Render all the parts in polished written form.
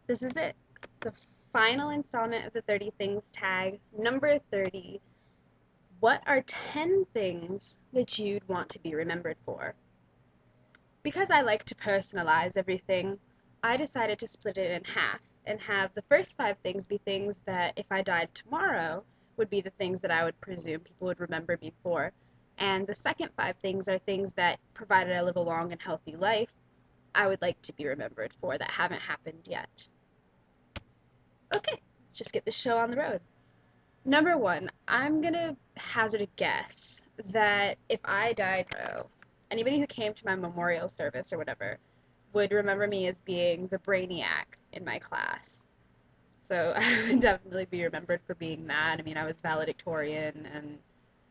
This is it. The final installment of the 30 Things tag, number 30. What are 10 things that you'd want to be remembered for? Because I like to personalize everything, I decided to split it in half and have the first 5 things be things that, if I died tomorrow, would be the things that I would presume people would remember me for. And the second 5 things are things that, provided I live a long and healthy life, I would like to be remembered for that haven't happened yet. Okay, let's just get this show on the road. Number one, I'm gonna hazard a guess that if I died tomorrow, anybody who came to my memorial service or whatever would remember me as being the brainiac in my class. So I would definitely be remembered for being that. I mean, I was valedictorian and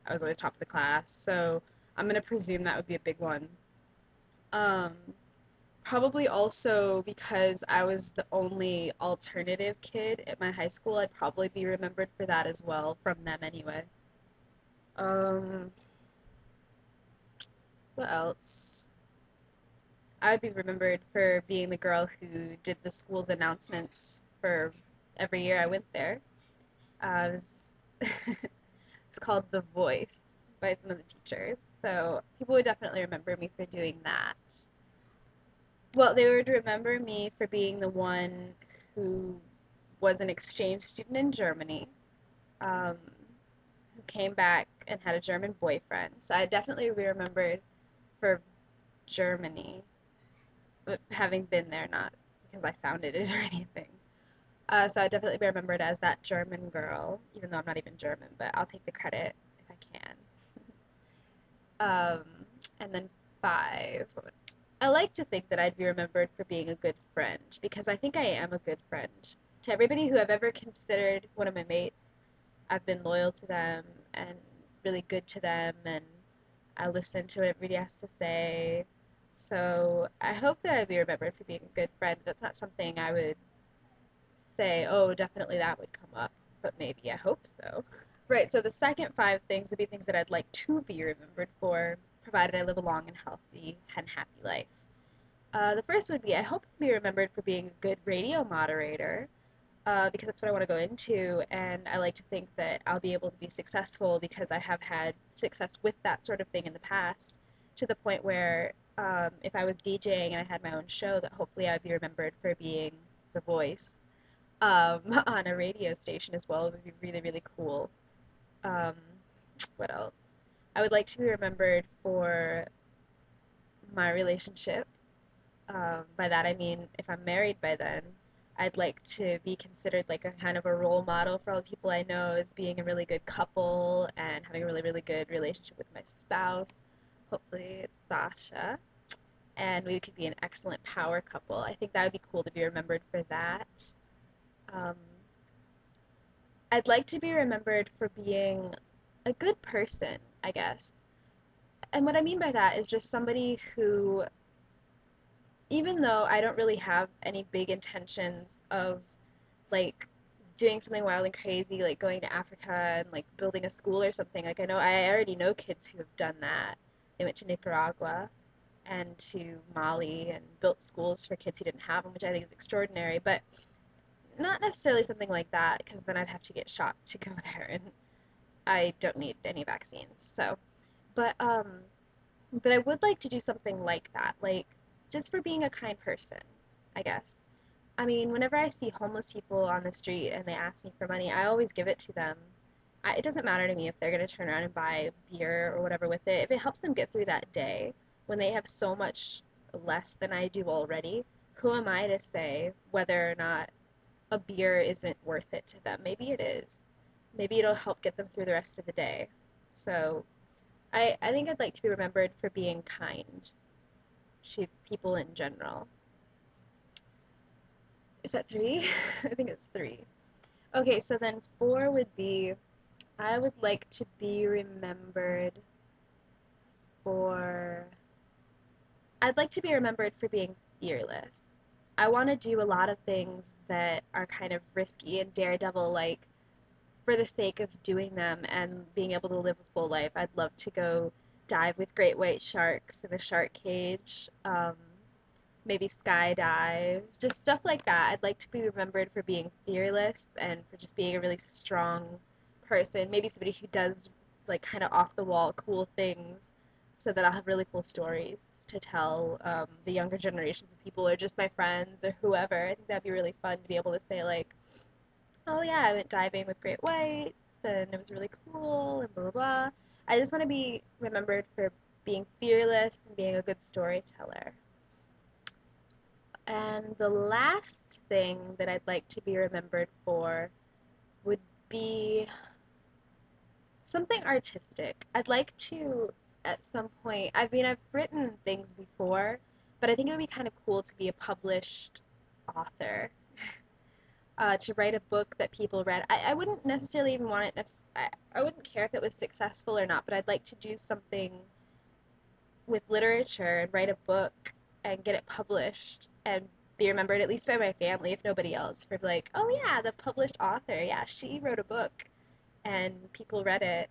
I was always top of the class. So I'm gonna presume that would be a big one. Um, Probably also because I was the only alternative kid at my high school, I'd probably be remembered for that as well, from them anyway. Um, what else? I would be remembered for being the girl who did the school's announcements for every year I went there. It was it's called The Voice by some of the teachers. So people would definitely remember me for doing that. Well, they would remember me for being the one who was an exchange student in Germany, um, who came back and had a German boyfriend. So I definitely be remembered for Germany, but having been there, not because I founded it or anything. So I definitely be remembered as that German girl, even though I'm not even German, but I'll take the credit if I can. Um, and then 5. I like to think that I'd be remembered for being a good friend because I think I am a good friend. To everybody who I've ever considered one of my mates, I've been loyal to them and really good to them, and I listen to what everybody has to say. So I hope that I'd be remembered for being a good friend. That's not something I would say, oh, definitely that would come up, but maybe I hope so. Right, so the second 5 things would be things that I'd like to be remembered for, provided I live a long and healthy and happy life. The first would be I hope to be remembered for being a good radio moderator, because that's what I want to go into, and I like to think that I'll be able to be successful because I have had success with that sort of thing in the past, to the point where if I was DJing and I had my own show, that hopefully I'd be remembered for being the voice on a radio station as well. It would be really, really cool. Um, what else? I would like to be remembered for my relationship. By that I mean, if I'm married by then, I'd like to be considered like a kind of a role model for all the people I know as being a really good couple and having a really, really good relationship with my spouse. Hopefully, it's Sasha. And we could be an excellent power couple. I think that would be cool to be remembered for that. Um, I'd like to be remembered for being a good person, I guess. And what I mean by that is just somebody who, even though I don't really have any big intentions of like doing something wild and crazy, like going to Africa and like building a school or something, like I already know kids who have done that. They went to Nicaragua and to Mali and built schools for kids who didn't have them, which I think is extraordinary, but not necessarily something like that because then I'd have to get shots to go there and I don't need any vaccines. So, but um but I would like to do something like that, like just for being a kind person, I guess. I mean, whenever I see homeless people on the street and they ask me for money, I always give it to them. It doesn't matter to me if they're going to turn around and buy beer or whatever with it. If it helps them get through that day when they have so much less than I do already, who am I to say whether or not a beer isn't worth it to them? Maybe it is. Maybe it'll help get them through the rest of the day. So I think I'd like to be remembered for being kind to people in general. Is that 3? I think it's 3. Okay, so then 4 would be I would like to be remembered for. I'd like to be remembered for being fearless. I want to do a lot of things that are kind of risky and daredevil like for the sake of doing them and being able to live a full life. I'd love to go dive with great white sharks in a shark cage. maybe skydive, just stuff like that. I'd like to be remembered for being fearless and for just being a really strong person. Maybe somebody who does like kind of off the wall cool things so that I'll have really cool stories to tell the younger generations of people or just my friends or whoever. I think that'd be really fun to be able to say, like, oh yeah, I went diving with great whites and it was really cool and blah blah blah. I just want to be remembered for being fearless and being a good storyteller. And the last thing that I'd like to be remembered for would be something artistic. I'd like to, at some point, I mean, I've written things before, but I think it would be kind of cool to be a published author, to write a book that people read. I wouldn't necessarily even want it, I wouldn't care if it was successful or not, but I'd like to do something with literature and write a book and get it published and be remembered at least by my family, if nobody else, for like, oh yeah, the published author, yeah, she wrote a book and people read it,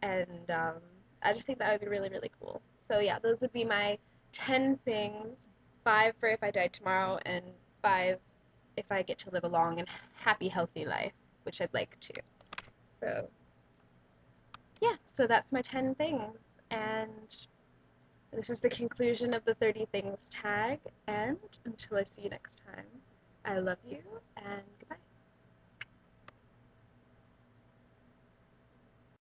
and I just think that would be really really cool. So yeah, those would be my 10 things: five for if I died tomorrow, and five if I get to live a long and happy, healthy life, which I'd like to. So yeah, so that's my 10 things, and this is the conclusion of the 30 Things tag, and until I see you next time, I love you, and goodbye.